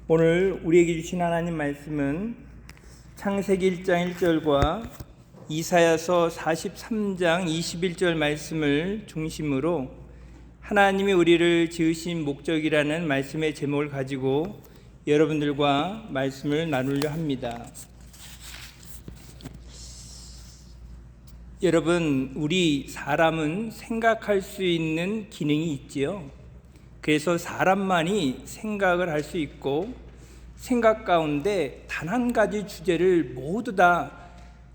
오늘 우리에게 주신 하나님 말씀은 창세기 1장 1절과 이사야서 43장 21절 말씀을 중심으로 하나님이 우리를 지으신 목적이라는 말씀의 제목을 가지고 여러분들과 말씀을 나누려 합니다. 여러분, 우리 사람은 생각할 수 있는 기능이 있지요. 그래서 사람만이 생각을 할 수 있고 생각 가운데 단 한 가지 주제를 모두 다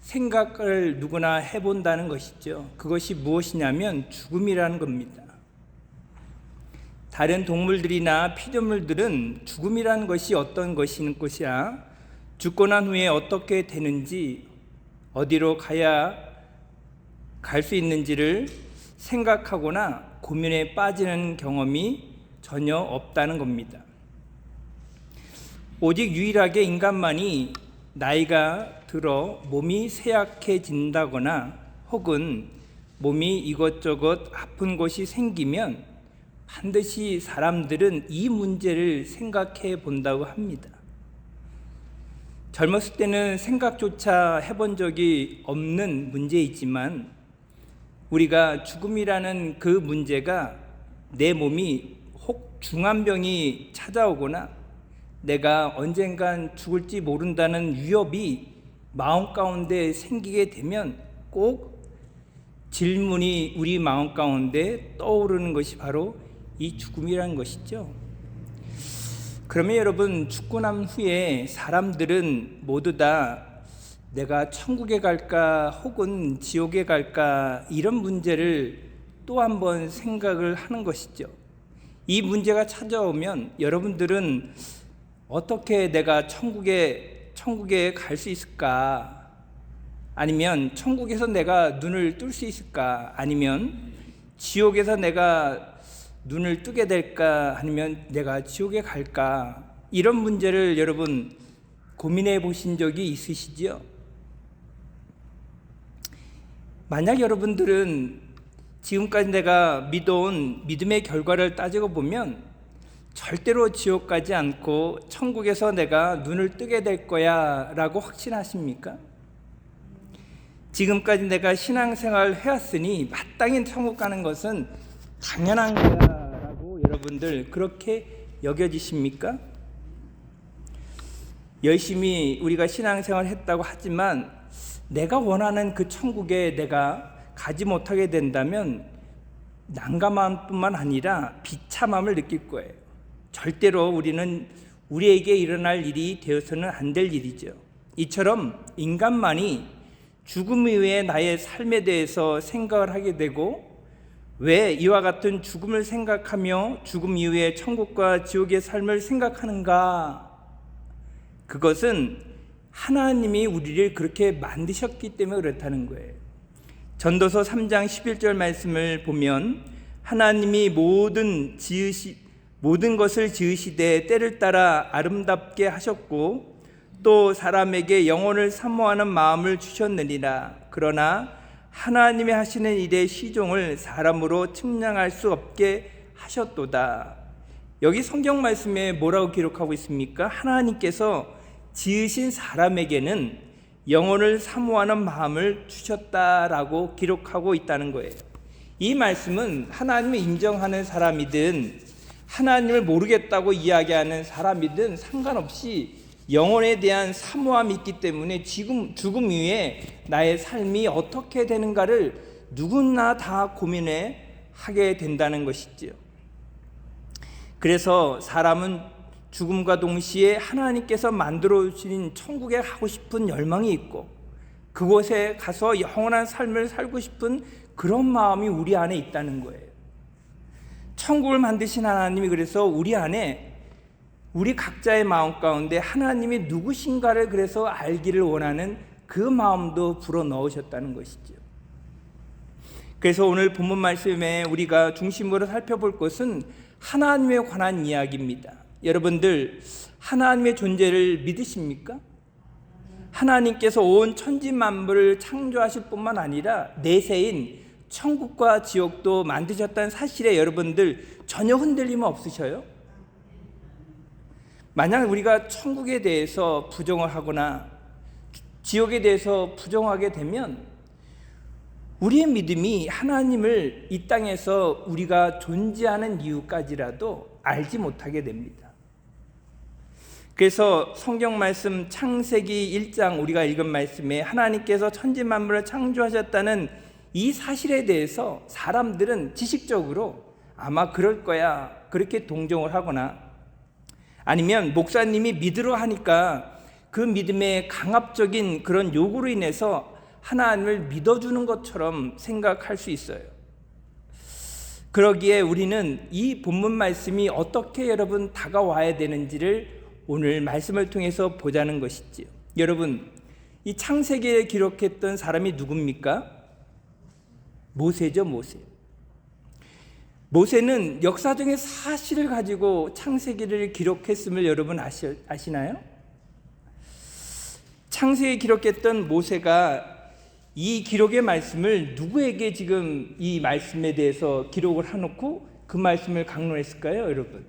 생각을 누구나 해본다는 것이죠. 그것이 무엇이냐면 죽음이라는 겁니다. 다른 동물들이나 피조물들은 죽음이라는 것이 어떤 것이냐, 죽고 난 후에 어떻게 되는지, 어디로 가야 갈 수 있는지를 생각하거나 고민에 빠지는 경험이 전혀 없다는 겁니다. 오직 유일하게 인간만이 나이가 들어 몸이 쇠약해진다거나 혹은 몸이 이것저것 아픈 것이 생기면 반드시 사람들은 이 문제를 생각해 본다고 합니다. 젊었을 때는 생각조차 해본 적이 없는 문제이지만 우리가 죽음이라는 그 문제가 내 몸이 혹 중환병이 찾아오거나 내가 언젠간 죽을지 모른다는 위협이 마음 가운데 생기게 되면 꼭 질문이 우리 마음 가운데 떠오르는 것이 바로 이 죽음이라는 것이죠. 그러면 여러분, 죽고 난 후에 사람들은 모두 다 내가 천국에 갈까 혹은 지옥에 갈까 이런 문제를 또 한 번 생각을 하는 것이죠. 이 문제가 찾아오면 여러분들은 어떻게 내가 천국에 갈 수 있을까? 아니면 천국에서 내가 눈을 뜰 수 있을까? 아니면 지옥에서 내가 눈을 뜨게 될까? 아니면 내가 지옥에 갈까? 이런 문제를 여러분 고민해 보신 적이 있으시지요? 만약 여러분들은 지금까지 내가 믿어온 믿음의 결과를 따지고 보면 절대로 지옥 가지 않고 천국에서 내가 눈을 뜨게 될 거야 라고 확신하십니까? 지금까지 내가 신앙생활을 해왔으니 마땅히 천국 가는 것은 당연한 거야 라고 여러분들 그렇게 여겨지십니까? 열심히 우리가 신앙생활을 했다고 하지만 내가 원하는 그 천국에 내가 가지 못하게 된다면 난감함뿐만 아니라 비참함을 느낄 거예요. 절대로 우리에게 일어날 일이 되어서는 안 될 일이죠. 이처럼 인간만이 죽음 이후에 나의 삶에 대해서 생각을 하게 되고, 왜 이와 같은 죽음을 생각하며 죽음 이후에 천국과 지옥의 삶을 생각하는가? 그것은 하나님이 우리를 그렇게 만드셨기 때문에 그렇다는 거예요. 전도서 3장 11절 말씀을 보면 하나님이 모든 것을 지으시되 때를 따라 아름답게 하셨고 또 사람에게 영혼을 사모하는 마음을 주셨느니라. 그러나 하나님의 하시는 일의 시종을 사람으로 측량할 수 없게 하셨도다. 여기 성경 말씀에 뭐라고 기록하고 있습니까? 하나님께서 지으신 사람에게는 영혼을 사모하는 마음을 주셨다라고 기록하고 있다는 거예요. 이 말씀은 하나님을 인정하는 사람이든 하나님을 모르겠다고 이야기하는 사람이든 상관없이 영혼에 대한 사모함이 있기 때문에 죽음 이후에 나의 삶이 어떻게 되는가를 누구나 다 고민해 하게 된다는 것이지요. 그래서 사람은 죽음과 동시에 하나님께서 만들어 주신 천국에 가고 싶은 열망이 있고 그곳에 가서 영원한 삶을 살고 싶은 그런 마음이 우리 안에 있다는 거예요. 천국을 만드신 하나님이 그래서 우리 안에 우리 각자의 마음 가운데 하나님이 누구신가를 그래서 알기를 원하는 그 마음도 불어넣으셨다는 것이죠. 그래서 오늘 본문 말씀에 우리가 중심으로 살펴볼 것은 하나님에 관한 이야기입니다. 여러분들 하나님의 존재를 믿으십니까? 하나님께서 온 천지 만물을 창조하실 뿐만 아니라 내세인 천국과 지옥도 만드셨다는 사실에 여러분들 전혀 흔들림 없으셔요? 만약 우리가 천국에 대해서 부정을 하거나 지옥에 대해서 부정하게 되면 우리의 믿음이 하나님을 이 땅에서 우리가 존재하는 이유까지라도 알지 못하게 됩니다. 그래서 성경 말씀 창세기 1장 우리가 읽은 말씀에 하나님께서 천지 만물을 창조하셨다는 이 사실에 대해서 사람들은 지식적으로 아마 그럴 거야 그렇게 동정을 하거나 아니면 목사님이 믿으러 하니까 그 믿음의 강압적인 그런 요구로 인해서 하나님을 믿어주는 것처럼 생각할 수 있어요. 그러기에 우리는 이 본문 말씀이 어떻게 여러분 다가와야 되는지를 오늘 말씀을 통해서 보자는 것이지요. 여러분, 이 창세기에 기록했던 사람이 누굽니까? 모세죠, 모세. 모세는 역사적인 사실을 가지고 창세기를 기록했음을 여러분 아시나요? 창세기에 기록했던 모세가 이 기록의 말씀을 누구에게 지금 이 말씀에 대해서 기록을 해놓고 그 말씀을 강론했을까요, 여러분?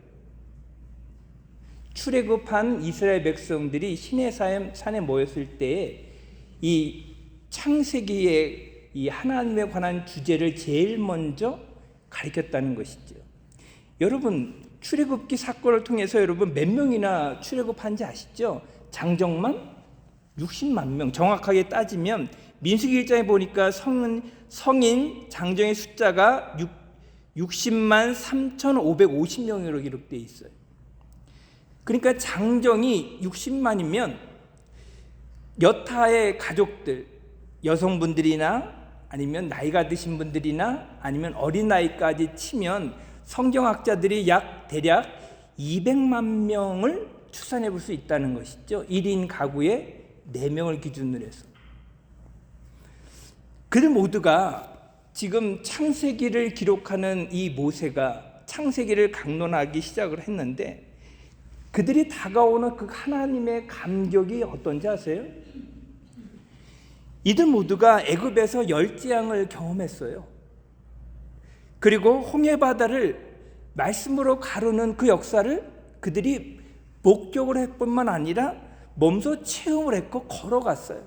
출애굽한 이스라엘 백성들이 시내산에 모였을 때에 이 창세기의 이 하나님에 관한 주제를 제일 먼저 가르쳤다는 것이죠. 여러분, 출애굽기 사건을 통해서 여러분 몇 명이나 출애굽한지 아시죠? 장정만 60만 명. 정확하게 따지면 민수기 1장에 보니까 성인 장정의 숫자가 60만 3,550명으로 기록되어 있어요. 그러니까 장정이 60만이면 여타의 가족들, 여성분들이나 아니면 나이가 드신 분들이나 아니면 어린아이까지 치면 성경학자들이 대략 200만 명을 추산해 볼 수 있다는 것이죠. 1인 가구에 4명을 기준으로 해서. 그들 모두가 지금 창세기를 기록하는 이 모세가 창세기를 강론하기 시작을 했는데 그들이 다가오는 그 하나님의 감격이 어떤지 아세요? 이들 모두가 애굽에서 열재앙을 경험했어요. 그리고 홍해바다를 말씀으로 가르는 그 역사를 그들이 목격을 할 뿐만 아니라 몸소 체험을 했고 걸어갔어요.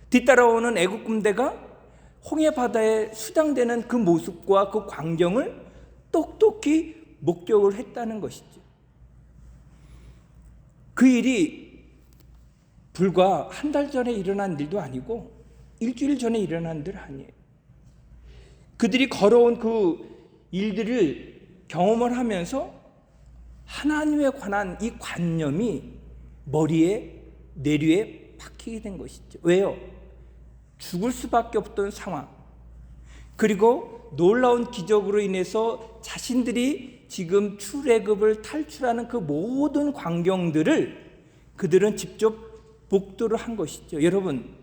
뒤따라오는 애굽 군대가 홍해바다에 수장되는 그 모습과 그 광경을 똑똑히 목격을 했다는 것이죠. 그 일이 불과 한 달 전에 일어난 일도 아니고 일주일 전에 일어난 일 아니에요. 그들이 걸어온 그 일들을 경험을 하면서 하나님에 관한 이 관념이 머리에 뇌리에 박히게 된 것이죠. 왜요? 죽을 수밖에 없던 상황, 그리고 놀라운 기적으로 인해서 자신들이 지금 출애굽을 탈출하는 그 모든 광경들을 그들은 직접 목도를 한 것이죠. 여러분,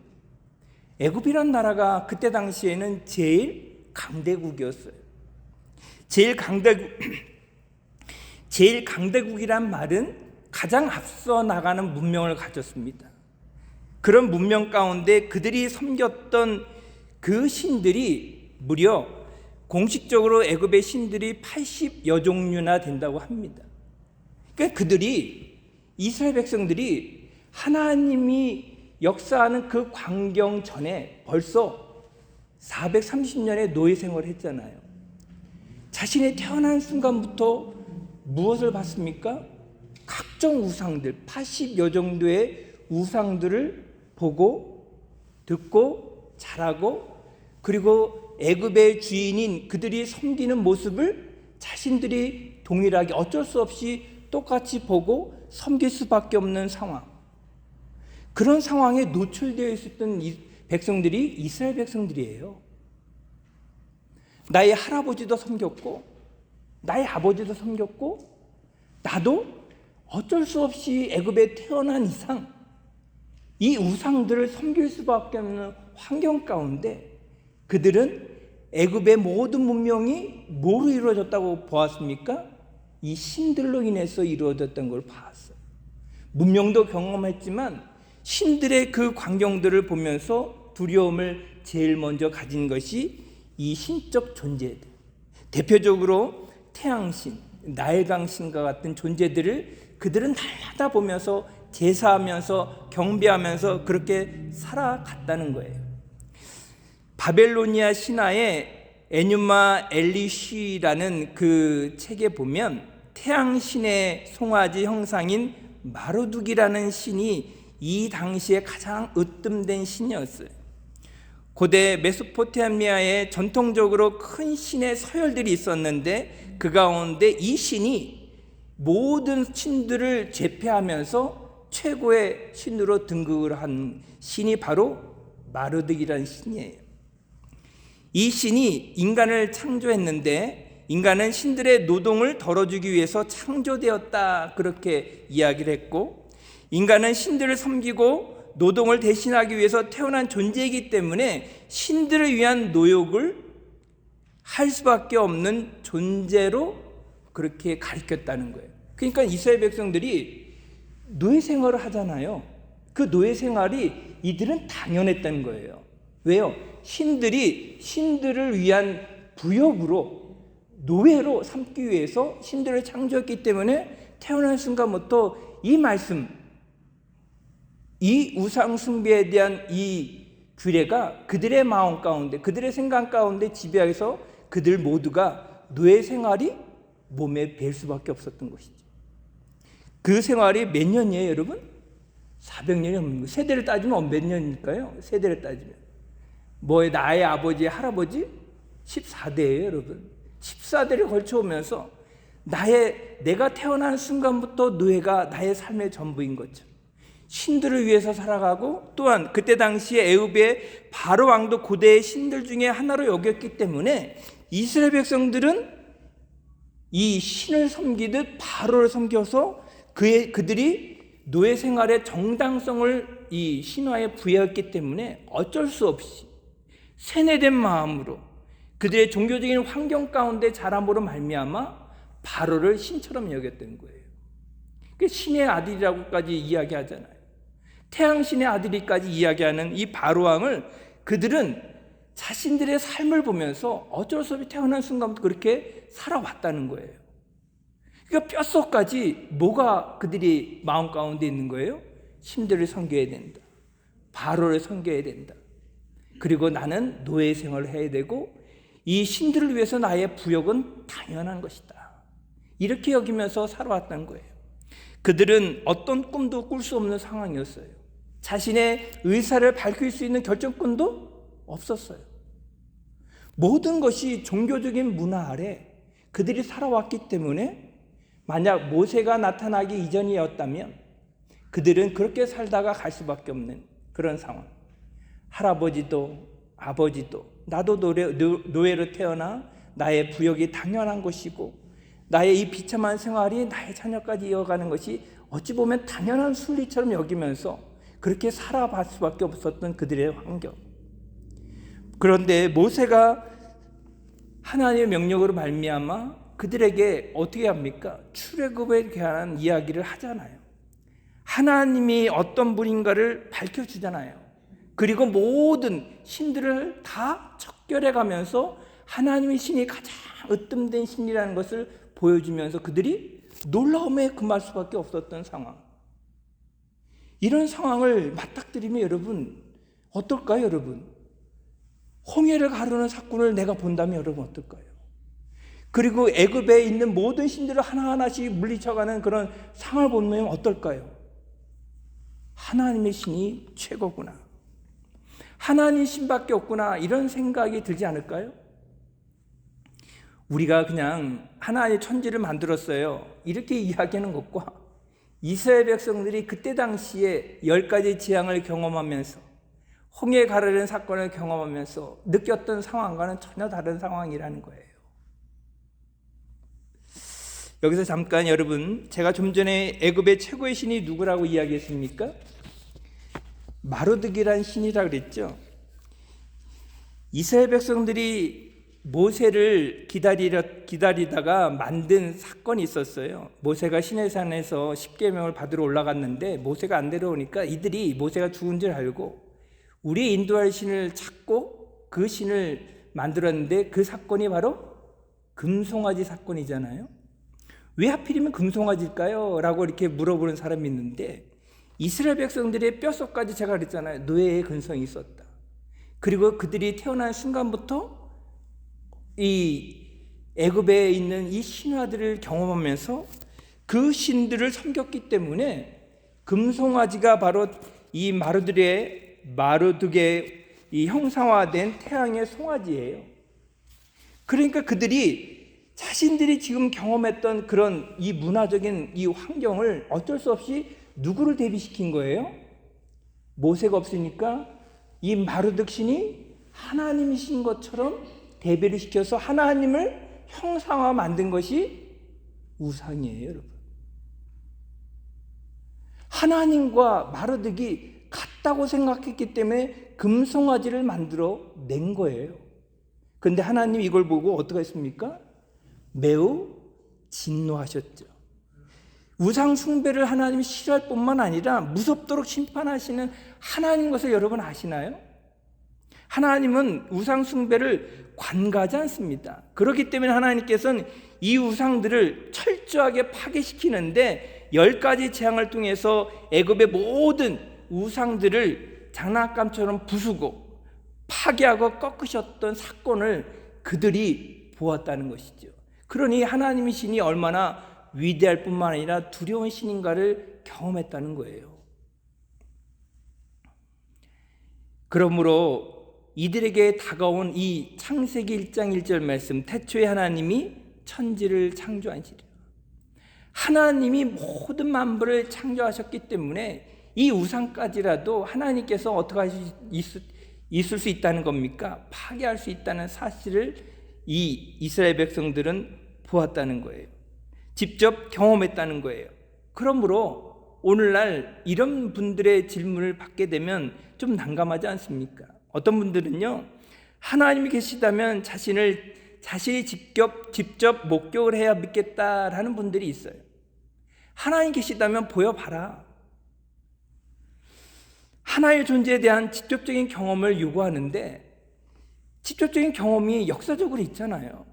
애굽이란 나라가 그때 당시에는 제일 강대국이었어요. 제일 강대국이란 말은 가장 앞서 나가는 문명을 가졌습니다. 그런 문명 가운데 그들이 섬겼던 그 신들이 무려 공식적으로 애굽의 신들이 80여 종류나 된다고 합니다. 그러니까 이스라엘 백성들이 하나님이 역사하는 그 광경 전에 벌써 430년의 노예 생활을 했잖아요. 자신이 태어난 순간부터 무엇을 봤습니까? 각종 우상들, 80여 정도의 우상들을 보고 듣고 자라고, 그리고 애굽의 주인인 그들이 섬기는 모습을 자신들이 동일하게 어쩔 수 없이 똑같이 보고 섬길 수밖에 없는 상황, 그런 상황에 노출되어 있었던 이 백성들이 이스라엘 백성들이에요. 나의 할아버지도 섬겼고 나의 아버지도 섬겼고 나도 어쩔 수 없이 애굽에 태어난 이상 이 우상들을 섬길 수밖에 없는 환경 가운데 그들은 애굽의 모든 문명이 뭐로 이루어졌다고 보았습니까? 이 신들로 인해서 이루어졌던 걸 봤어요. 문명도 경험했지만 신들의 그 광경들을 보면서 두려움을 제일 먼저 가진 것이 이 신적 존재들, 대표적으로 태양신, 나일강신과 같은 존재들을 그들은 날마다 보면서 제사하면서 경배하면서 그렇게 살아갔다는 거예요. 바벨로니아 신화의 에뉴마 엘리쉬라는 그 책에 보면 태양신의 송아지 형상인 마르둑이라는 신이 이 당시에 가장 으뜸된 신이었어요. 고대 메소포타미아에 전통적으로 큰 신의 서열들이 있었는데 그 가운데 이 신이 모든 신들을 제패하면서 최고의 신으로 등극을 한 신이 바로 마르둑이라는 신이에요. 이 신이 인간을 창조했는데 인간은 신들의 노동을 덜어주기 위해서 창조되었다, 그렇게 이야기를 했고, 인간은 신들을 섬기고 노동을 대신하기 위해서 태어난 존재이기 때문에 신들을 위한 노역을 할 수밖에 없는 존재로 그렇게 가르쳤다는 거예요. 그러니까 이스라엘 백성들이 노예 생활을 하잖아요. 그 노예 생활이 이들은 당연했다는 거예요. 왜요? 신들이 신들을 위한 부역으로, 노예로 삼기 위해서 신들을 창조했기 때문에 태어난 순간부터 이 말씀, 이 우상 숭배에 대한 이 규례가 그들의 마음 가운데, 그들의 생각 가운데 지배해서 그들 모두가 노예 생활이 몸에 뵐 수밖에 없었던 것이죠. 그 생활이 몇 년이에요, 여러분? 400년이 넘는 거예요. 세대를 따지면 몇 년일까요? 세대를 따지면 나의 아버지, 할아버지 14대예요, 여러분. 14대를 걸쳐오면서 내가 태어난 순간부터 노예가 나의 삶의 전부인 것처럼 신들을 위해서 살아가고, 또한 그때 당시에 애굽의 바로 왕도 고대의 신들 중에 하나로 여겼기 때문에 이스라엘 백성들은 이 신을 섬기듯 바로를 섬겨서 그들이 노예 생활의 정당성을 이 신화에 부여했기 때문에 어쩔 수 없이 세뇌된 마음으로 그들의 종교적인 환경 가운데 자람으로 말미암아 바로를 신처럼 여겼던 거예요. 신의 아들이라고까지 이야기하잖아요. 태양신의 아들이까지 이야기하는 이 바로왕을 그들은 자신들의 삶을 보면서 어쩔 수 없이 태어난 순간부터 그렇게 살아왔다는 거예요. 그러니까 뼛속까지 뭐가 그들이 마음 가운데 있는 거예요? 신들을 섬겨야 된다, 바로를 섬겨야 된다, 그리고 나는 노예 생활을 해야 되고 이 신들을 위해서 나의 부역은 당연한 것이다, 이렇게 여기면서 살아왔다는 거예요. 그들은 어떤 꿈도 꿀 수 없는 상황이었어요. 자신의 의사를 밝힐 수 있는 결정권도 없었어요. 모든 것이 종교적인 문화 아래 그들이 살아왔기 때문에 만약 모세가 나타나기 이전이었다면 그들은 그렇게 살다가 갈 수밖에 없는 그런 상황. 할아버지도 아버지도 나도 노예로 태어나 나의 부역이 당연한 것이고 나의 이 비참한 생활이 나의 자녀까지 이어가는 것이 어찌 보면 당연한 순리처럼 여기면서 그렇게 살아갈 수밖에 없었던 그들의 환경. 그런데 모세가 하나님의 명령으로 말미암아 그들에게 어떻게 합니까? 출애굽에 대한 이야기를 하잖아요. 하나님이 어떤 분인가를 밝혀주잖아요. 그리고 모든 신들을 다 척결해 가면서 하나님의 신이 가장 으뜸된 신이라는 것을 보여주면서 그들이 놀라움에 금할 수밖에 없었던 상황. 이런 상황을 맞닥뜨리면 여러분 어떨까요? 여러분, 홍해를 가르는 사건을 내가 본다면 여러분 어떨까요? 그리고 애굽에 있는 모든 신들을 하나하나씩 물리쳐가는 그런 상황을 보면 어떨까요? 하나님의 신이 최고구나, 하나님 신밖에 없구나, 이런 생각이 들지 않을까요? 우리가 그냥 하나님의 천지를 만들었어요, 이렇게 이야기하는 것과 이스라엘 백성들이 그때 당시에 10가지 재앙을 경험하면서 홍해 가르는 사건을 경험하면서 느꼈던 상황과는 전혀 다른 상황이라는 거예요. 여기서 잠깐 여러분, 제가 좀 전에 애굽의 최고의 신이 누구라고 이야기했습니까? 마르둑이라는 신이라고 그랬죠. 이스라엘 백성들이 모세를 기다리다가 만든 사건이 있었어요. 모세가 시내산에서 십계명을 받으러 올라갔는데 모세가 안 데려오니까 이들이 모세가 죽은 줄 알고 우리 인도할 신을 찾고 그 신을 만들었는데 그 사건이 바로 금송아지 사건이잖아요. 왜 하필이면 금송아지일까요? 라고 이렇게 물어보는 사람이 있는데, 이스라엘 백성들의 뼛속까지 제가 그랬잖아요. 노예의 근성이 있었다. 그리고 그들이 태어난 순간부터 이 애굽에 있는 이 신화들을 경험하면서 그 신들을 섬겼기 때문에 금송아지가 바로 이 마르둑의 이 형상화된 태양의 송아지예요. 그러니까 그들이 자신들이 지금 경험했던 그런 이 문화적인 이 환경을 어쩔 수 없이 누구를 대비시킨 거예요? 모세가 없으니까 이 마르둑 신이 하나님이신 것처럼 대비를 시켜서 하나님을 형상화 만든 것이 우상이에요, 여러분. 하나님과 마르둑이 같다고 생각했기 때문에 금송아지를 만들어 낸 거예요. 그런데 하나님 이걸 보고 어떻게 했습니까? 매우 진노하셨죠. 우상 숭배를 하나님이 싫어할 뿐만 아니라 무섭도록 심판하시는 하나님 것을 여러분 아시나요? 하나님은 우상 숭배를 관가하지 않습니다. 그렇기 때문에 하나님께서는 이 우상들을 철저하게 파괴시키는데 10가지 재앙을 통해서 애굽의 모든 우상들을 장난감처럼 부수고 파괴하고 꺾으셨던 사건을 그들이 보았다는 것이죠. 그러니 하나님의 신이 얼마나 위대할 뿐만 아니라 두려운 신인가를 경험했다는 거예요. 그러므로 이들에게 다가온 이 창세기 1장 1절 말씀, 태초에 하나님이 천지를 창조하시리라. 하나님이 모든 만물을 창조하셨기 때문에 이 우상까지라도 하나님께서 어떻게 하실 있을 수 있다는 겁니까? 파괴할 수 있다는 사실을 이 이스라엘 백성들은 보았다는 거예요. 직접 경험했다는 거예요. 그러므로 오늘날 이런 분들의 질문을 받게 되면 좀 난감하지 않습니까? 어떤 분들은요, 하나님이 계시다면 자신이 직접 목격을 해야 믿겠다라는 분들이 있어요. 하나님 계시다면 보여봐라. 하나의 존재에 대한 직접적인 경험을 요구하는데 직접적인 경험이 역사적으로 있잖아요.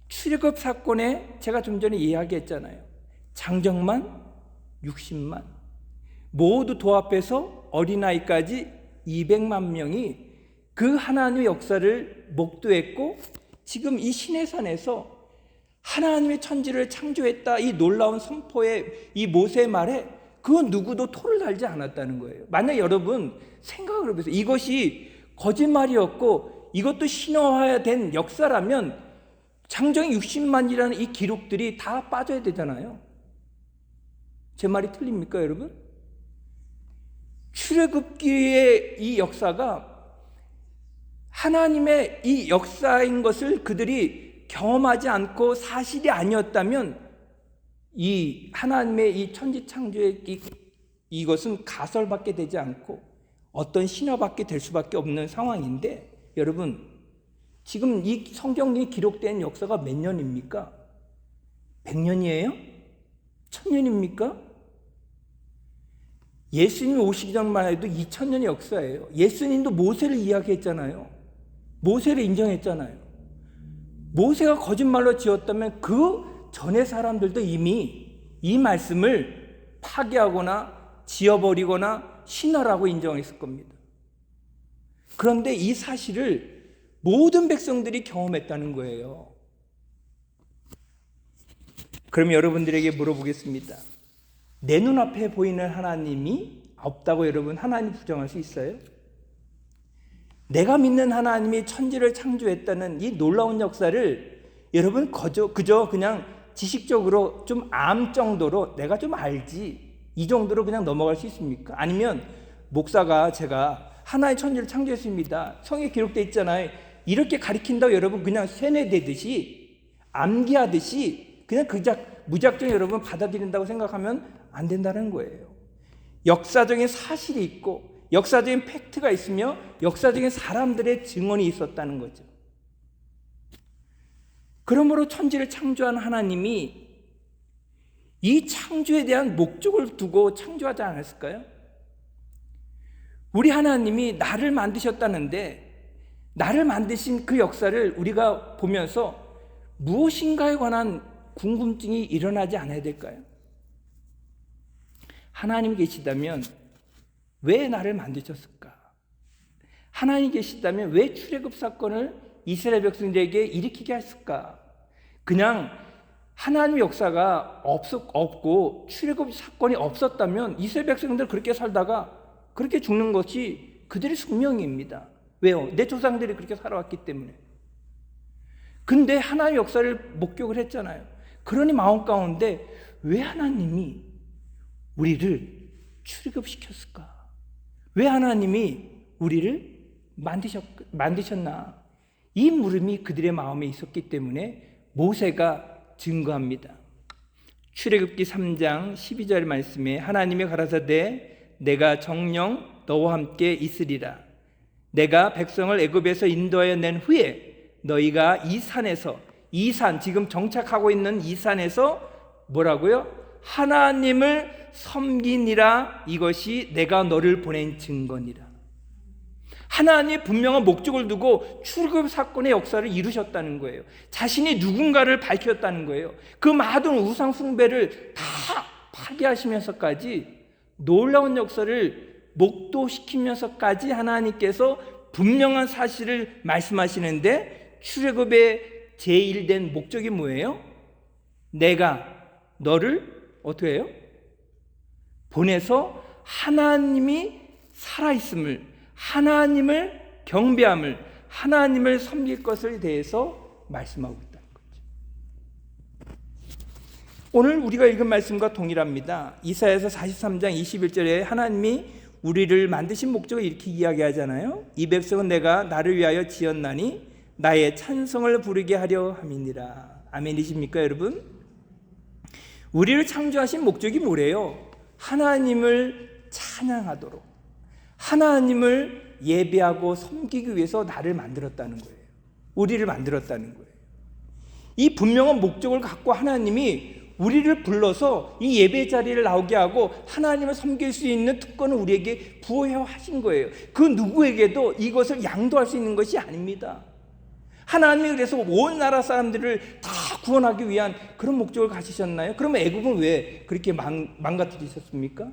출애굽 사건에 제가 좀 전에 이야기했잖아요. 장정만 60만, 모두 도합해서 어린아이까지 200만 명이 그 하나님의 역사를 목도했고, 지금 이 시내산에서 하나님의 천지를 창조했다 이 놀라운 선포의 이 모세의 말에 그 누구도 토를 달지 않았다는 거예요. 만약 여러분 생각을 해보세요. 이것이 거짓말이었고 이것도 신화화된 역사라면 장정이 60만이라는 이 기록들이 다 빠져야 되잖아요. 제 말이 틀립니까, 여러분? 출애굽기의 이 역사가 하나님의 이 역사인 것을 그들이 경험하지 않고 사실이 아니었다면 이 하나님의 이 천지 창조의 이것은 가설밖에 되지 않고 어떤 신화밖에 될 수밖에 없는 상황인데, 여러분 지금 이 성경에 기록된 역사가 몇 년입니까? 100년이에요? 1000년입니까? 예수님이 오시기 전만 해도 2000년의 역사예요. 예수님도 모세를 이야기했잖아요. 모세를 인정했잖아요. 모세가 거짓말로 지었다면 그 전의 사람들도 이미 이 말씀을 파괴하거나 지어버리거나 신화라고 인정했을 겁니다. 그런데 이 사실을 모든 백성들이 경험했다는 거예요. 그럼 여러분들에게 물어보겠습니다. 내 눈앞에 보이는 하나님이 없다고 여러분 하나님 부정할 수 있어요? 내가 믿는 하나님이 천지를 창조했다는 이 놀라운 역사를 여러분 그저 그냥 지식적으로 좀 암 정도로 내가 좀 알지 이 정도로 그냥 넘어갈 수 있습니까? 아니면 목사가 제가 하나의 천지를 창조했습니다, 성에 기록되어 있잖아요, 이렇게 가리킨다고 여러분 그냥 세뇌되듯이 암기하듯이 그냥 무작정 여러분 받아들인다고 생각하면 안 된다는 거예요. 역사적인 사실이 있고 역사적인 팩트가 있으며 역사적인 사람들의 증언이 있었다는 거죠. 그러므로 천지를 창조한 하나님이 이 창조에 대한 목적을 두고 창조하지 않았을까요? 우리 하나님이 나를 만드셨다는데 나를 만드신 그 역사를 우리가 보면서 무엇인가에 관한 궁금증이 일어나지 않아야 될까요? 하나님 계시다면 왜 나를 만드셨을까? 하나님 계시다면 왜 출애굽 사건을 이스라엘 백성들에게 일으키게 했을까? 그냥 하나님의 역사가 없고 출애굽 사건이 없었다면 이스라엘 백성들 그렇게 살다가 그렇게 죽는 것이 그들의 숙명입니다. 왜요? 내 조상들이 그렇게 살아왔기 때문에. 근데 하나님의 역사를 목격을 했잖아요. 그러니 마음 가운데 왜 하나님이 우리를 출애굽시켰을까? 왜 하나님이 우리를 만드셨나? 이 물음이 그들의 마음에 있었기 때문에 모세가 증거합니다. 출애굽기 3장 12절 말씀에 하나님이 가라사대 내가 정녕 너와 함께 있으리라. 내가 백성을 애굽에서 인도하여 낸 후에 너희가 이 산에서, 이 산 지금 정착하고 있는 이 산에서 뭐라고요? 하나님을 섬기니라. 이것이 내가 너를 보낸 증거니라. 하나님의 분명한 목적을 두고 출애굽 사건의 역사를 이루셨다는 거예요. 자신이 누군가를 밝혔다는 거예요. 그 많은 우상 숭배를 다 파괴하시면서까지 놀라운 역사를 목도시키면서까지 하나님께서 분명한 사실을 말씀하시는데, 출애굽의 제1된 목적이 뭐예요? 내가 너를 어떻게 해요? 보내서 하나님이 살아있음을, 하나님을 경배함을, 하나님을 섬길 것을 대해서 말씀하고 있다는 거죠. 오늘 우리가 읽은 말씀과 동일합니다. 이사야서 43장 21절에 하나님이 우리를 만드신 목적을 이렇게 이야기하잖아요. 이 백성은 내가 나를 위하여 지었나니 나의 찬송을 부르게 하려 함이니라. 아멘이십니까 여러분? 우리를 창조하신 목적이 뭐래요? 하나님을 찬양하도록, 하나님을 예배하고 섬기기 위해서 나를 만들었다는 거예요. 우리를 만들었다는 거예요. 이 분명한 목적을 갖고 하나님이 우리를 불러서 이 예배 자리를 나오게 하고 하나님을 섬길 수 있는 특권을 우리에게 부여 하신 거예요. 그 누구에게도 이것을 양도할 수 있는 것이 아닙니다. 하나님이 그래서 온 나라 사람들을 다 구원하기 위한 그런 목적을 가지셨나요? 그러면 애굽은 왜 그렇게 망가뜨리셨습니까?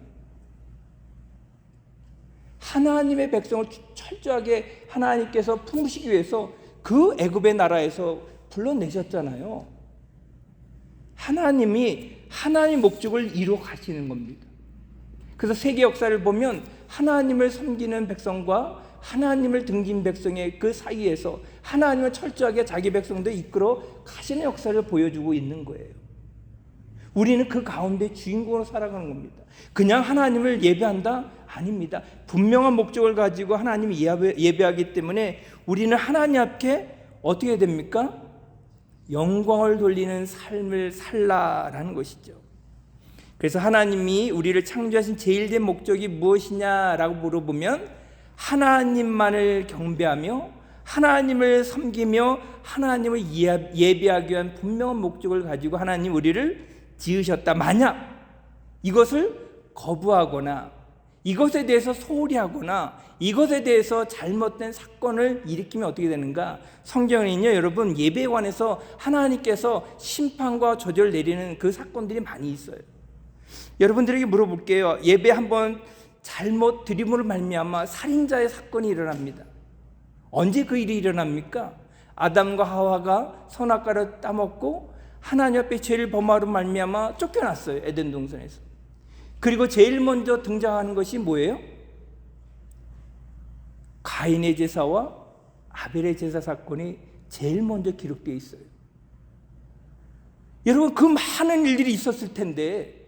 하나님의 백성을 철저하게 하나님께서 품으시기 위해서 그 애굽의 나라에서 불러내셨잖아요. 하나님이 하나님의 목적을 이루어 가시는 겁니다. 그래서 세계 역사를 보면 하나님을 섬기는 백성과 하나님을 등진 백성의 그 사이에서 하나님을 철저하게 자기 백성들 이끌어 가시는 역사를 보여주고 있는 거예요. 우리는 그 가운데 주인공으로 살아가는 겁니다. 그냥 하나님을 예배한다? 아닙니다. 분명한 목적을 가지고 하나님을 예배하기 때문에 우리는 하나님 앞에 어떻게 됩니까? 영광을 돌리는 삶을 살라라는 것이죠. 그래서 하나님이 우리를 창조하신 제일된 목적이 무엇이냐라고 물어보면 하나님만을 경배하며 하나님을 섬기며 하나님을 예배하기 위한 분명한 목적을 가지고 하나님 우리를 지으셨다. 만약 이것을 거부하거나 이것에 대해서 소홀히 하거나 이것에 대해서 잘못된 사건을 일으키면 어떻게 되는가? 성경에는요, 여러분, 예배에 관해서 하나님께서 심판과 저주를 내리는 그 사건들이 많이 있어요. 여러분들에게 물어볼게요. 예배 한번 잘못 드림으로 말미암아 살인자의 사건이 일어납니다. 언제 그 일이 일어납니까? 아담과 하와가 선악과를 따먹고 하나님 앞에 죄를 범하로 말미암아 쫓겨났어요. 에덴 동산에서. 그리고 제일 먼저 등장하는 것이 뭐예요? 가인의 제사와 아벨의 제사 사건이 제일 먼저 기록되어 있어요. 여러분, 그 많은 일들이 있었을 텐데,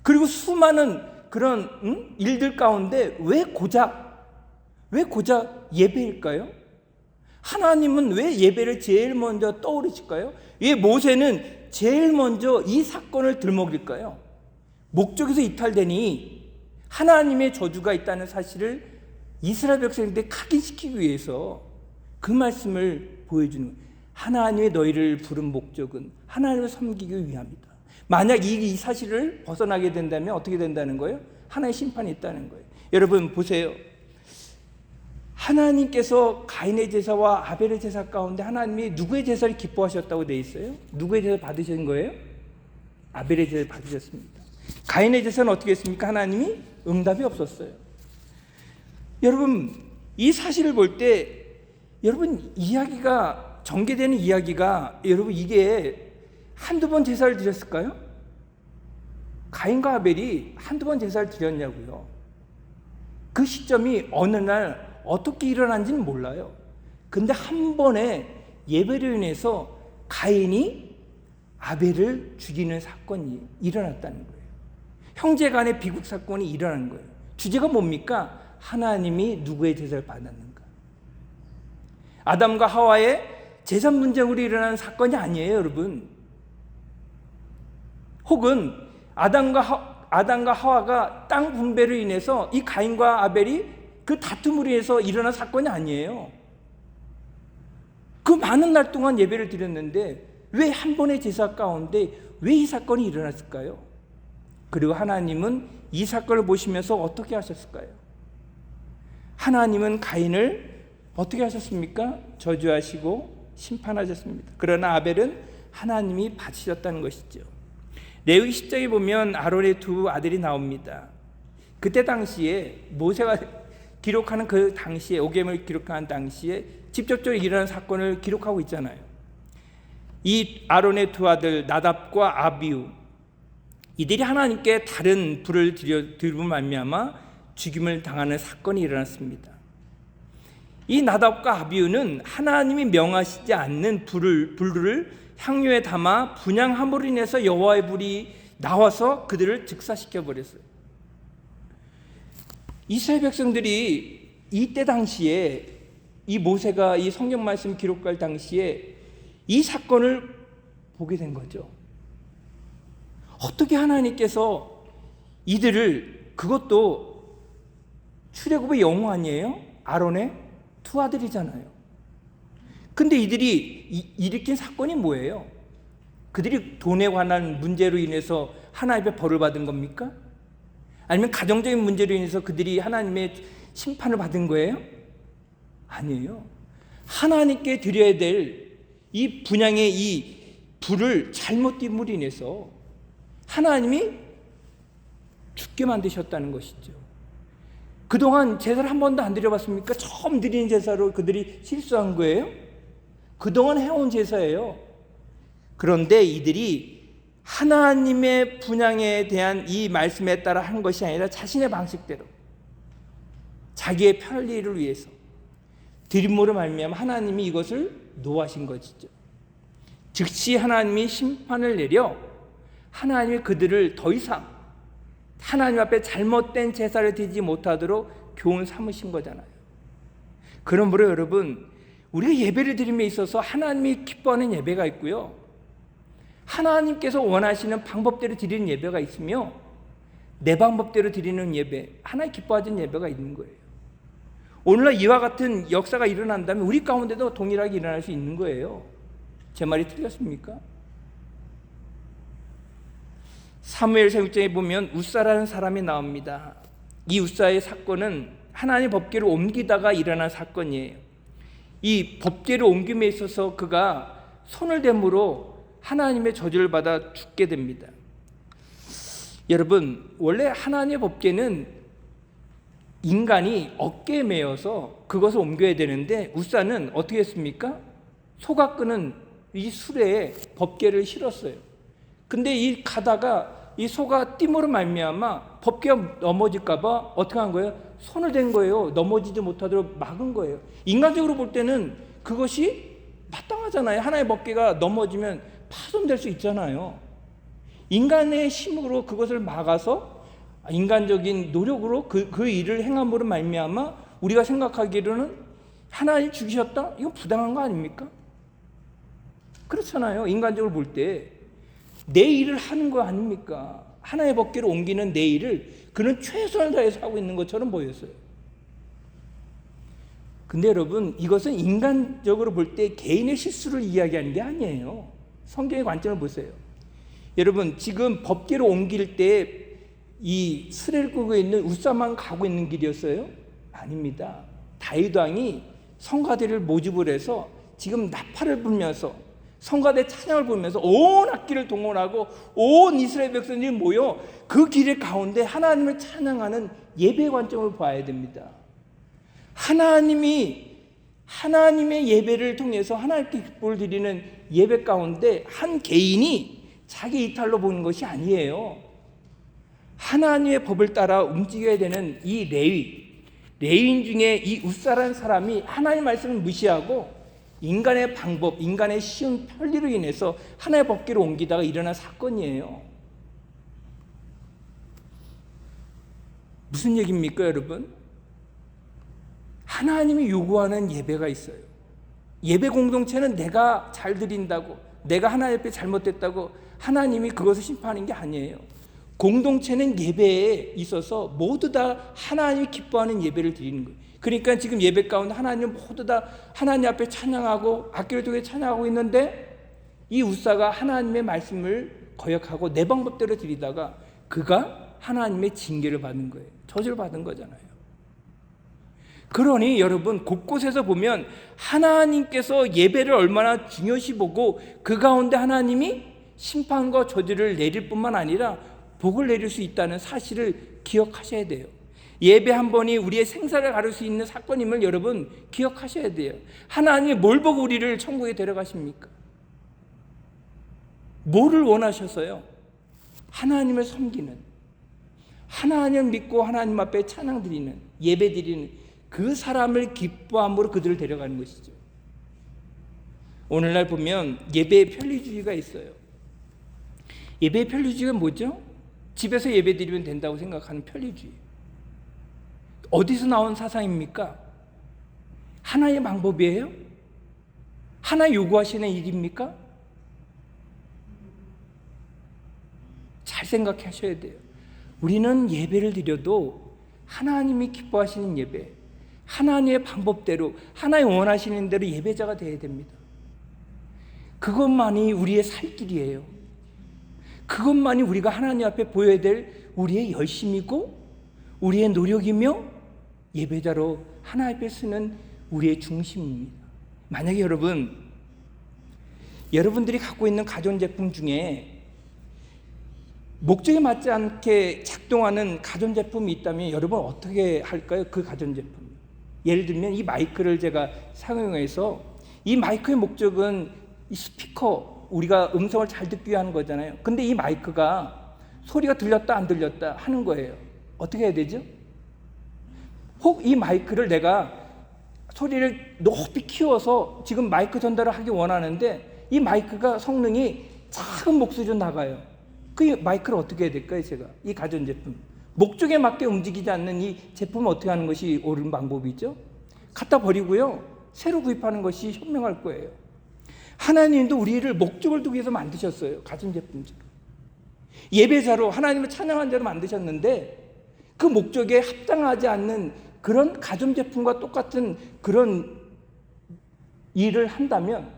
그리고 수많은 그런 일들 가운데 왜 고작 예배일까요? 하나님은 왜 예배를 제일 먼저 떠오르실까요? 왜 모세는 제일 먼저 이 사건을 들먹일까요? 목적에서 이탈되니 하나님의 저주가 있다는 사실을 이스라엘 백성들에게 각인시키기 위해서 그 말씀을 보여주는 거예요. 하나님의 너희를 부른 목적은 하나님을 섬기기 위함이다. 만약 이 사실을 벗어나게 된다면 어떻게 된다는 거예요? 하나님의 심판이 있다는 거예요. 여러분 보세요. 하나님께서 가인의 제사와 아벨의 제사 가운데 하나님이 누구의 제사를 기뻐하셨다고 되어 있어요? 누구의 제사를 받으신 거예요? 아벨의 제사를 받으셨습니다. 가인의 제사는 어떻게 했습니까? 하나님이 응답이 없었어요. 여러분, 이 사실을 볼 때 여러분 이야기가 전개되는 이야기가 여러분 이게 한두 번 제사를 드렸을까요? 가인과 아벨이 한두 번 제사를 드렸냐고요. 그 시점이 어느 날 어떻게 일어난지는 몰라요. 근데 한 번의 예배로 인해서 가인이 아벨을 죽이는 사건이 일어났다는 거예요. 형제 간의 비극 사건이 일어난 거예요. 주제가 뭡니까? 하나님이 누구의 제사를 받았는가? 아담과 하와의 재산 분쟁으로 일어난 사건이 아니에요, 여러분. 혹은 아담과 하와가 땅 분배로 인해서 이 가인과 아벨이 그 다툼으로 인해서 일어난 사건이 아니에요. 그 많은 날 동안 예배를 드렸는데 왜 한 번의 제사 가운데 왜 이 사건이 일어났을까요? 그리고 하나님은 이 사건을 보시면서 어떻게 하셨을까요? 하나님은 가인을 어떻게 하셨습니까? 저주하시고 심판하셨습니다. 그러나 아벨은 하나님이 받으셨다는 것이죠. 레위기 10장에 보면 아론의 두 아들이 나옵니다. 그때 당시에 모세가 기록하는 그 당시에 오겜을 기록하는 당시에 직접적으로 일어난 사건을 기록하고 있잖아요. 이 아론의 두 아들 나답과 아비후 이들이 하나님께 다른 불을 드리고 말미암아 죽임을 당하는 사건이 일어났습니다. 이 나답과 아비후는 하나님이 명하시지 않는 불을 향료에 담아 분향함으로 인해서 여호와의 불이 나와서 그들을 즉사시켜 버렸어요. 이스라엘 백성들이 이때 당시에 이 모세가 이 성경 말씀 기록할 당시에 이 사건을 보게 된 거죠. 어떻게 하나님께서 이들을, 그것도 출애굽의 영웅 아니에요? 아론의 두 아들이잖아요. 근데 이들이 일으킨 사건이 뭐예요? 그들이 돈에 관한 문제로 인해서 하나님의 벌을 받은 겁니까? 아니면 가정적인 문제로 인해서 그들이 하나님의 심판을 받은 거예요? 아니에요. 하나님께 드려야 될 이 분향의 이 불을 잘못 띠므로 인해서 하나님이 죽게 만드셨다는 것이죠. 그동안 제사를 한 번도 안 드려봤습니까? 처음 드리는 제사로 그들이 실수한 거예요? 그동안 해온 제사예요. 그런데 이들이 하나님의 분향에 대한 이 말씀에 따라 한 것이 아니라 자신의 방식대로 자기의 편리를 위해서 드림으로 말미암아 하나님이 이것을 노하신 것이죠. 즉시 하나님이 심판을 내려 하나님이 그들을 더 이상 하나님 앞에 잘못된 제사를 드리지 못하도록 교훈 삼으신 거잖아요. 그러므로 여러분, 우리가 예배를 드림에 있어서 하나님이 기뻐하는 예배가 있고요, 하나님께서 원하시는 방법대로 드리는 예배가 있으며 내 방법대로 드리는 예배, 하나님 기뻐하는 예배가 있는 거예요. 오늘날 이와 같은 역사가 일어난다면 우리 가운데도 동일하게 일어날 수 있는 거예요. 제 말이 틀렸습니까? 사무엘상 6장에 보면 웃사라는 사람이 나옵니다. 이 웃사의 사건은 하나님의 법궤를 옮기다가 일어난 사건이에요. 이 법궤를 옮김에 있어서 그가 손을 댐으로 하나님의 저주를 받아 죽게 됩니다. 여러분, 원래 하나님의 법궤는 인간이 어깨에 메어서 그것을 옮겨야 되는데 웃사는 어떻게 했습니까? 소가 끄는 이 수레에 법궤를 실었어요. 근데 이 가다가 이 소가 띠므로 말미암아 법궤가 넘어질까 봐 어떻게 한 거예요? 손을 댄 거예요. 넘어지지 못하도록 막은 거예요. 인간적으로 볼 때는 그것이 마땅하잖아요. 하나의 법궤가 넘어지면 파손될 수 있잖아요. 인간의 힘으로 그것을 막아서 인간적인 노력으로 그 일을 행함으로 말미암아 우리가 생각하기로는 하나님 죽이셨다? 이건 부당한 거 아닙니까? 그렇잖아요. 인간적으로 볼 때 내 일을 하는 거 아닙니까? 하나의 법궤를 옮기는 내 일을 그는 최선을 다해서 하고 있는 것처럼 보였어요. 근데 여러분, 이것은 인간적으로 볼 때 개인의 실수를 이야기하는 게 아니에요. 성경의 관점을 보세요. 여러분, 지금 법궤를 옮길 때 이 수레를 끌고 있는 웃사만 가고 있는 길이었어요? 아닙니다. 다윗 왕이 성가대를 모집을 해서 지금 나팔을 불면서 성가대 찬양을 부르면서 온 악기를 동원하고 온 이스라엘 백성들이 모여 그 길의 가운데 하나님을 찬양하는 예배 관점을 봐야 됩니다. 하나님의 예배를 통해서 하나님께 기쁨을 드리는 예배 가운데 한 개인이 자기 이탈로 보는 것이 아니에요. 하나님의 법을 따라 움직여야 되는 이 레위인 중에 이 웃사라는 사람이 하나님의 말씀을 무시하고 인간의 방법, 인간의 쉬운 편리로 인해서 하나님의 법궤를 옮기다가 일어난 사건이에요. 무슨 얘기입니까, 여러분? 하나님이 요구하는 예배가 있어요. 예배 공동체는 내가 잘 드린다고, 내가 하나님 앞에 잘못됐다고 하나님이 그것을 심판하는 게 아니에요. 공동체는 예배에 있어서 모두 다 하나님이 기뻐하는 예배를 드리는 거예요. 그러니까 지금 예배 가운데 하나님 모두 다 하나님 앞에 찬양하고 악기를 통해 찬양하고 있는데 이 웃사가 하나님의 말씀을 거역하고 내 방법대로 드리다가 그가 하나님의 징계를 받는 거예요. 저주를 받은 거잖아요. 그러니 여러분 곳곳에서 보면 하나님께서 예배를 얼마나 중요시 보고 그 가운데 하나님이 심판과 저주를 내릴 뿐만 아니라 복을 내릴 수 있다는 사실을 기억하셔야 돼요. 예배 한 번이 우리의 생사를 가를 수 있는 사건임을 여러분 기억하셔야 돼요. 하나님이 뭘 보고 우리를 천국에 데려가십니까? 뭐를 원하셔서요? 하나님을 섬기는, 하나님을 믿고 하나님 앞에 찬양 드리는, 예배 드리는 그 사람을 기뻐함으로 그들을 데려가는 것이죠. 오늘날 보면 예배의 편리주의가 있어요. 예배의 편리주의가 뭐죠? 집에서 예배 드리면 된다고 생각하는 편리주의. 어디서 나온 사상입니까? 하나의 방법이에요? 하나 요구하시는 일입니까? 잘 생각하셔야 돼요. 우리는 예배를 드려도 하나님이 기뻐하시는 예배, 하나님의 방법대로, 하나님 원하시는 대로 예배자가 되어야 됩니다. 그것만이 우리의 살 길이에요. 그것만이 우리가 하나님 앞에 보여야 될 우리의 열심이고 우리의 노력이며 예배자로 하나님 앞에 쓰는 우리의 중심입니다. 만약에 여러분들이 갖고 있는 가전제품 중에 목적에 맞지 않게 작동하는 가전제품이 있다면 여러분 어떻게 할까요? 그 가전제품. 예를 들면 이 마이크를 제가 사용해서 이 마이크의 목적은 이 스피커, 우리가 음성을 잘 듣기 위한 거잖아요. 근데 이 마이크가 소리가 들렸다 안 들렸다 하는 거예요. 어떻게 해야 되죠? 혹 이 마이크를 내가 소리를 높이 키워서 지금 마이크 전달을 하기 원하는데 이 마이크가 성능이 작은 목소리로 나가요. 그 마이크를 어떻게 해야 될까요? 제가 이 가전제품 목적에 맞게 움직이지 않는 이 제품을 어떻게 하는 것이 옳은 방법이죠? 갖다 버리고요 새로 구입하는 것이 현명할 거예요. 하나님도 우리를 목적을 두기 위해서 만드셨어요. 가전제품처럼 예배자로 하나님을 찬양한 자로 만드셨는데 그 목적에 합당하지 않는 그런 가전제품과 똑같은 그런 일을 한다면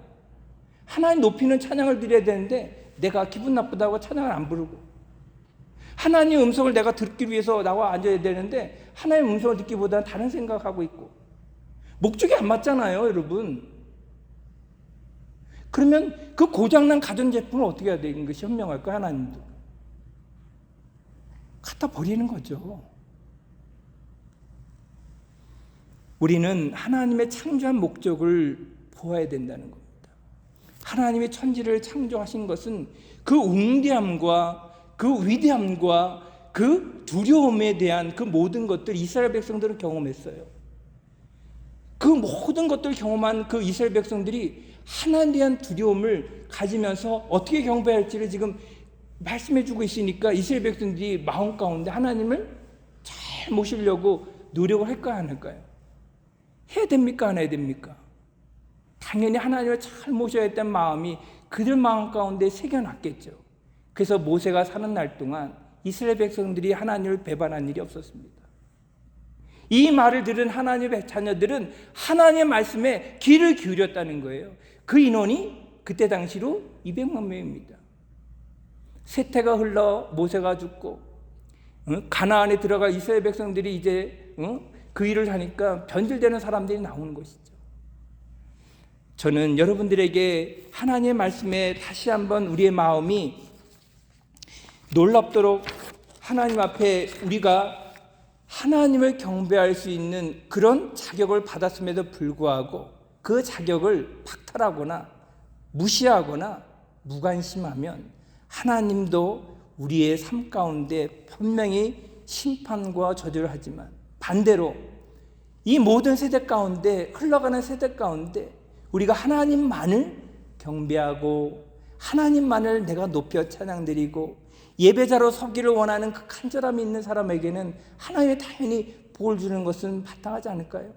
하나님 높이는 찬양을 드려야 되는데 내가 기분 나쁘다고 찬양을 안 부르고 하나님의 음성을 내가 듣기 위해서 나와 앉아야 되는데 하나님의 음성을 듣기보다는 다른 생각하고 있고 목적이 안 맞잖아요, 여러분. 그러면 그 고장난 가전제품을 어떻게 해야 되는 것이 현명할까요? 하나님도 갖다 버리는 거죠. 우리는 하나님의 창조한 목적을 보아야 된다는 겁니다. 하나님의 천지를 창조하신 것은 그 웅대함과 그 위대함과 그 두려움에 대한 그 모든 것들 이스라엘 백성들은 경험했어요. 그 모든 것들을 경험한 그 이스라엘 백성들이 하나님에 대한 두려움을 가지면서 어떻게 경배해야 할지를 지금 말씀해 주고 있으니까 이스라엘 백성들이 마음 가운데 하나님을 잘 모시려고 노력을 할까요, 안 할까요? 해야 됩니까, 안 해야 됩니까? 당연히 하나님을 잘 모셔야 했던 마음이 그들 마음 가운데 새겨놨겠죠. 그래서 모세가 사는 날 동안 이스라엘 백성들이 하나님을 배반한 일이 없었습니다. 이 말을 들은 하나님의 자녀들은 하나님의 말씀에 귀를 기울였다는 거예요. 그 인원이 그때 당시로 200만 명입니다. 세태가 흘러 모세가 죽고 가나안에 들어갈 이스라엘 백성들이 이제 그 일을 하니까 변질되는 사람들이 나오는 것이죠. 저는 여러분들에게 하나님의 말씀에 다시 한번 우리의 마음이 놀랍도록 하나님 앞에 우리가 하나님을 경배할 수 있는 그런 자격을 받았음에도 불구하고 그 자격을 박탈하거나 무시하거나 무관심하면 하나님도 우리의 삶 가운데 분명히 심판과 저주를 하지만 반대로 이 모든 세대 가운데 흘러가는 세대 가운데 우리가 하나님만을 경배하고 하나님만을 내가 높여 찬양드리고 예배자로 서기를 원하는 그 간절함이 있는 사람에게는 하나님이 당연히 복을 주는 것은 마땅하지 않을까요?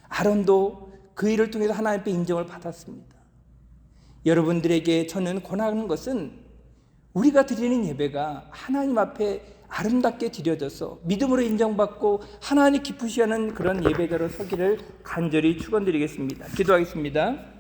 아론도 그 일을 통해서 하나님 앞에 인정을 받았습니다. 여러분들에게 저는 권하는 것은 우리가 드리는 예배가 하나님 앞에 아름답게 드려져서 믿음으로 인정받고 하나님 기쁘시하는 그런 예배자로 서기를 간절히 축원드리겠습니다. 기도하겠습니다.